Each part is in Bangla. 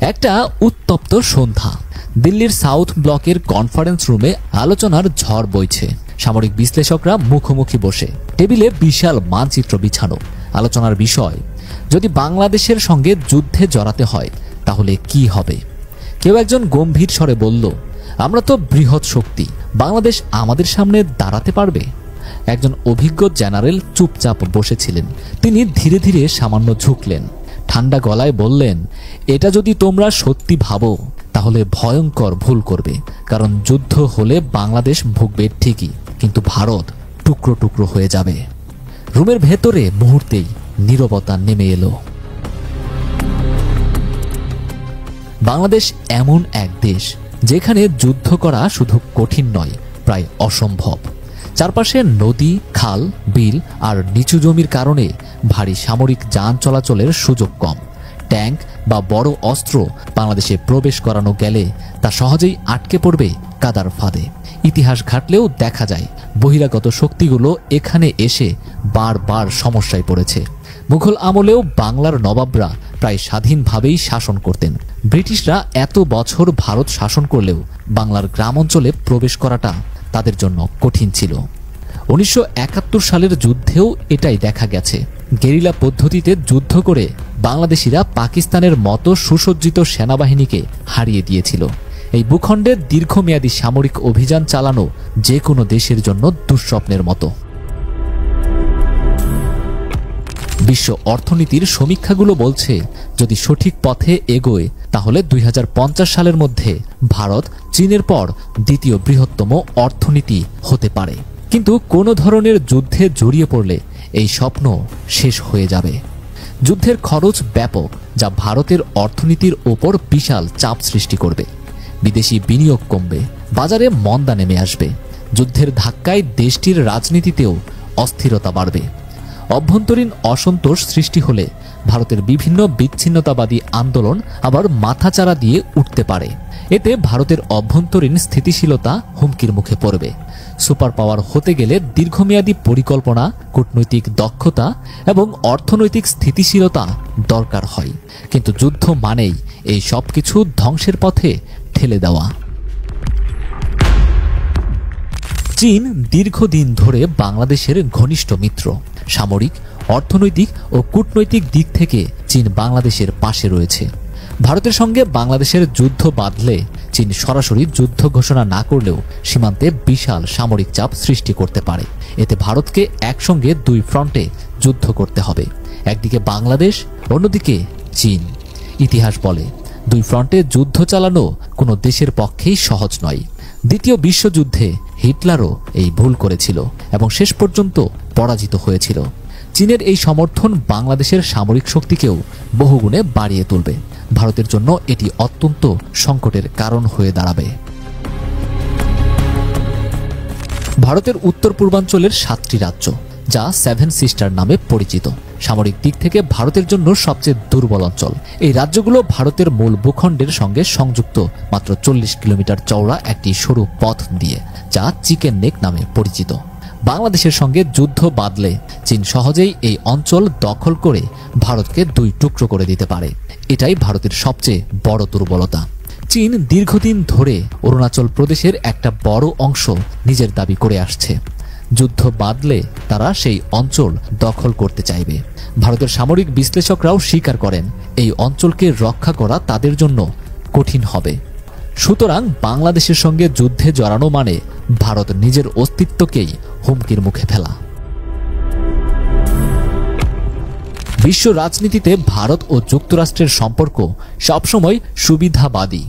একটা উত্তপ্ত সন্ধ্যা। দিল্লির সাউথ ব্লকের কনফারেন্স রুমে আলোচনার ঝড় বইছে। সামরিক বিশ্লেষকরা মুখোমুখি বসে, টেবিলে বিশাল মানচিত্র বিছানো। আলোচনার বিষয়, যদি বাংলাদেশের সঙ্গে যুদ্ধে জড়াতে হয় তাহলে কি হবে। কেউ একজন গম্ভীর স্বরে বলল, আমরা তো বৃহৎ শক্তি, বাংলাদেশ আমাদের সামনে দাঁড়াতে পারবে। একজন অভিজ্ঞ জেনারেল চুপচাপ বসেছিলেন। তিনি ধীরে ধীরে সামান্য ঝুঁকলেন, ঠান্ডা গলায় বললেন, এটা যদি তোমরা সত্যি ভাবো তাহলে ভয়ঙ্কর ভুল করবে। কারণ যুদ্ধ হলে বাংলাদেশ ভুগবে ঠিকই, কিন্তু ভারত টুকরো টুকরো হয়ে যাবে। রুমের ভেতরে মুহূর্তেই নীরবতা নেমে এলো। বাংলাদেশ এমন এক দেশ যেখানে যুদ্ধ করা শুধু কঠিন নয়, প্রায় অসম্ভব। চারপাশে নদী, খাল, বিল আর নিচু জমির কারণে ভারী সামরিক যান চলাচলের সুযোগ কম। ট্যাঙ্ক বা বড় অস্ত্র বাংলাদেশে প্রবেশ করানো গেলে তা সহজেই আটকে পড়বে কাদার ফাঁদে। ইতিহাস ঘাটলেও দেখা যায় বহিরাগত শক্তিগুলো এখানে এসে বারবার সমস্যায় পড়েছে। মুঘল আমলেও বাংলার নবাবরা প্রায় স্বাধীনভাবেই শাসন করতেন। ব্রিটিশরা এত বছর ভারত শাসন করলেও বাংলার গ্রাম অঞ্চলে প্রবেশ করাটা তাদের জন্য কঠিন ছিল। 1971 সালের যুদ্ধেও এটাই দেখা গেছে। গেরিলা পদ্ধতিতে যুদ্ধ করে বাংলাদেশিরা পাকিস্তানের মতো সুসজ্জিত সেনাবাহিনীকে হারিয়ে দিয়েছিল। এই ভূখণ্ডে দীর্ঘমেয়াদী সামরিক অভিযান চালানো যে কোনো দেশের জন্য দুঃস্বপ্নের মতো। বিশ্ব অর্থনীতির সমীক্ষাগুলো বলছে, যদি সঠিক পথে এগোয় তাহলে 2050 সালের মধ্যে ভারত চীনের পর দ্বিতীয় বৃহত্তম অর্থনীতি হতে পারে। কিন্তু কোনো ধরনের যুদ্ধে জড়িয়ে পড়লে এই স্বপ্ন শেষ হয়ে যাবে। যুদ্ধের খরচ ব্যাপক, যা ভারতের অর্থনীতির ওপর বিশাল চাপ সৃষ্টি করবে। বিদেশি বিনিয়োগ কমবে, বাজারে মন্দা নেমে আসবে। যুদ্ধের ধাক্কায় দেশটির রাজনীতিতেও অস্থিরতা বাড়বে। অভ্যন্তরীণ অসন্তোষ সৃষ্টি হলে ভারতের বিভিন্ন বিচ্ছিন্নতাবাদী আন্দোলন আবার মাথাচাড়া দিয়ে উঠতে পারে। এতে ভারতের অভ্যন্তরীণ স্থিতিশীলতা হুমকির মুখে পড়বে। সুপার পাওয়ার হতে গেলে দীর্ঘমেয়াদী পরিকল্পনা, কূটনৈতিক দক্ষতা এবং অর্থনৈতিক স্থিতিশীলতা দরকার হয়। কিন্তু যুদ্ধ মানেই এই সবকিছু ধ্বংসের পথে ঠেলে দেওয়া। চীন দীর্ঘদিন ধরে বাংলাদেশের ঘনিষ্ঠ মিত্র। সামরিক, অর্থনৈতিক ও কূটনৈতিক দিক থেকে চীন বাংলাদেশের পাশে রয়েছে। ভারতের সঙ্গে বাংলাদেশের যুদ্ধ বাঁধলে চীন সরাসরি যুদ্ধ ঘোষণা না করলেও সীমান্তে বিশাল সামরিক চাপ সৃষ্টি করতে পারে। এতে ভারতকে একসঙ্গে দুই ফ্রন্টে যুদ্ধ করতে হবে, একদিকে বাংলাদেশ, অন্যদিকে চীন। ইতিহাস বলে, দুই ফ্রন্টে যুদ্ধ চালানো কোনো দেশের পক্ষেই সহজ নয়। দ্বিতীয় বিশ্বযুদ্ধে হিটলারও এই ভুল করেছিল এবং শেষ পর্যন্ত পরাজিত হয়েছিল। চীনের এই সমর্থন বাংলাদেশের সামরিক শক্তিকেও বহুগুণে বাড়িয়ে তুলবে। ভারতের জন্য এটি অত্যন্ত সংকটের কারণ হয়ে দাঁড়াবে। ভারতের উত্তর পূর্বাঞ্চলের 7টি রাজ্য, যা 7 সিস্টার নামে পরিচিত, সামরিক দিক থেকে ভারতের জন্য সবচেয়ে দুর্বল অঞ্চল। এই রাজ্যগুলো ভারতের মূল ভূখণ্ডের সঙ্গে সংযুক্ত মাত্র 40 কিলোমিটার চওড়া একটি সরু পথ দিয়ে, যা চিকেন নেক নামে পরিচিত। বাংলাদেশের সঙ্গে যুদ্ধ বাঁধলে চীন সহজেই এই অঞ্চল দখল করে ভারতকে দুই টুকরো করে দিতে পারে। এটাই ভারতের সবচেয়ে বড় দুর্বলতা। চীন দীর্ঘদিন ধরে অরুণাচল প্রদেশের একটা বড় অংশ নিজের দাবি করে আসছে। যুদ্ধ বাঁধলে তারা সেই অঞ্চল দখল করতে চাইবে। ভারতের সামরিক বিশ্লেষকরাও স্বীকার করেন, এই অঞ্চলকে রক্ষা করা তাদের জন্য কঠিন হবে। সুতরাং বাংলাদেশের সঙ্গে যুদ্ধে জড়ানো মানে ভারত নিজের অস্তিত্বকেই হুমকির মুখে ফেলা। বিশ্ব রাজনীতিতে ভারত ও যুক্তরাষ্ট্রের সম্পর্ক সবসময় সুবিধাবাদী।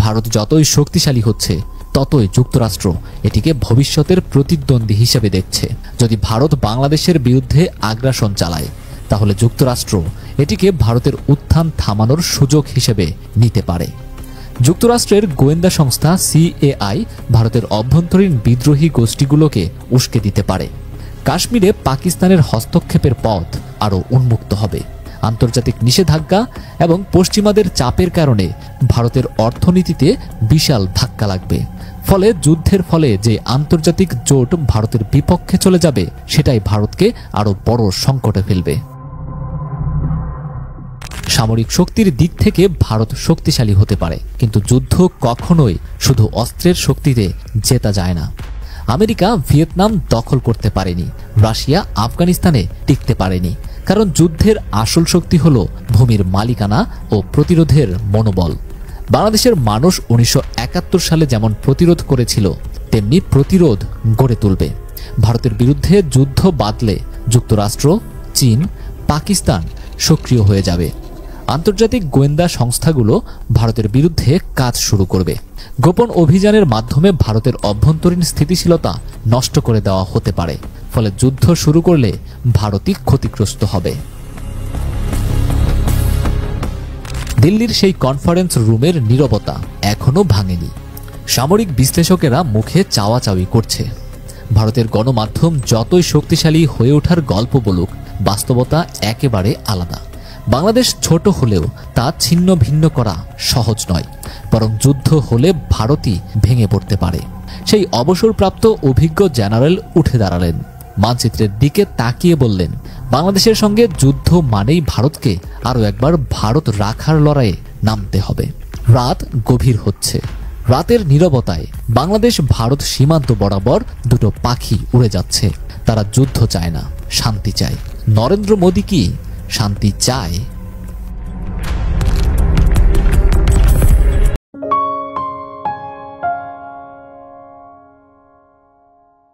ভারত যতই শক্তিশালী হচ্ছে ততই যুক্তরাষ্ট্র এটিকে ভবিষ্যতের প্রতিদ্বন্দ্বী হিসেবে দেখছে। যদি ভারত বাংলাদেশের বিরুদ্ধে আগ্রাসন চালায় তাহলে যুক্তরাষ্ট্র এটিকে ভারতের উত্থান থামানোর সুযোগ হিসেবে নিতে পারে। যুক্তরাষ্ট্রের গোয়েন্দা সংস্থা সিএআই ভারতের অভ্যন্তরীণ বিদ্রোহী গোষ্ঠীগুলোকে উস্কে দিতে পারে। কাশ্মীরে পাকিস্তানের হস্তক্ষেপের পথ আরও উন্মুক্ত হবে। আন্তর্জাতিক নিষেধাজ্ঞা এবং পশ্চিমাদের চাপের কারণে ভারতের অর্থনীতিতে বিশাল ধাক্কা লাগবে। ফলে যুদ্ধের ফলে যে আন্তর্জাতিক জোট ভারতের বিপক্ষে চলে যাবে সেটাই ভারতকে আরও বড় সংকটে ফেলবে। সামরিক শক্তির দিক থেকে ভারত শক্তিশালী হতে পারে, কিন্তু যুদ্ধ কখনোই শুধু অস্ত্রের শক্তিতে জেতা যায় না। আমেরিকা ভিয়েতনাম দখল করতে পারেনি, রাশিয়া আফগানিস্তানে টিকতে পারেনি, কারণ যুদ্ধের আসল শক্তি হল ভূমির মালিকানা ও প্রতিরোধের মনোবল। বাংলাদেশের মানুষ 1971 সালে যেমন প্রতিরোধ করেছিল, তেমনি প্রতিরোধ গড়ে তুলবে। ভারতের বিরুদ্ধে যুদ্ধ বাঁধলে যুক্তরাষ্ট্র, চীন, পাকিস্তান সক্রিয় হয়ে যাবে। আন্তর্জাতিক গোয়েন্দা সংস্থাগুলো ভারতের বিরুদ্ধে কাজ শুরু করবে। গোপন অভিযানের মাধ্যমে ভারতের অভ্যন্তরীণ স্থিতিশীলতা নষ্ট করে দেওয়া হতে পারে, ফলে যুদ্ধ শুরু করলে ভারতই ক্ষতিগ্রস্ত হবে। দিল্লির সেই কনফারেন্স রুমের নীরবতা এখনো ভাঙেনি। সামরিক বিশ্লেষকেরা মুখে চাওয়াচাওয়ি করছে। ভারতের গণমাধ্যম যতই শক্তিশালী হয়ে ওঠার গল্প বলুক, বাস্তবতা একেবারে আলাদা। বাংলাদেশ ছোট হলেও তা ছিন্ন ভিন্ন করা সহজ নয়, বরং যুদ্ধ হলে ভারতই ভেঙে পড়তে পারে। সেই অবসরপ্রাপ্ত অভিজ্ঞ জেনারেল উঠে দাঁড়ালেন, মানচিত্রের দিকে তাকিয়ে বললেন, বাংলাদেশের সঙ্গে যুদ্ধ মানেই ভারতকে আরও একবার ভারত রাখার লড়াইয়ে নামতে হবে। রাত গভীর হচ্ছে। রাতের নীরবতায় বাংলাদেশ ভারত সীমান্ত বরাবর দুটো পাখি উড়ে যাচ্ছে। তারা যুদ্ধ চায় না, শান্তি চায়। নরেন্দ্র মোদী কি শান্তি চায়?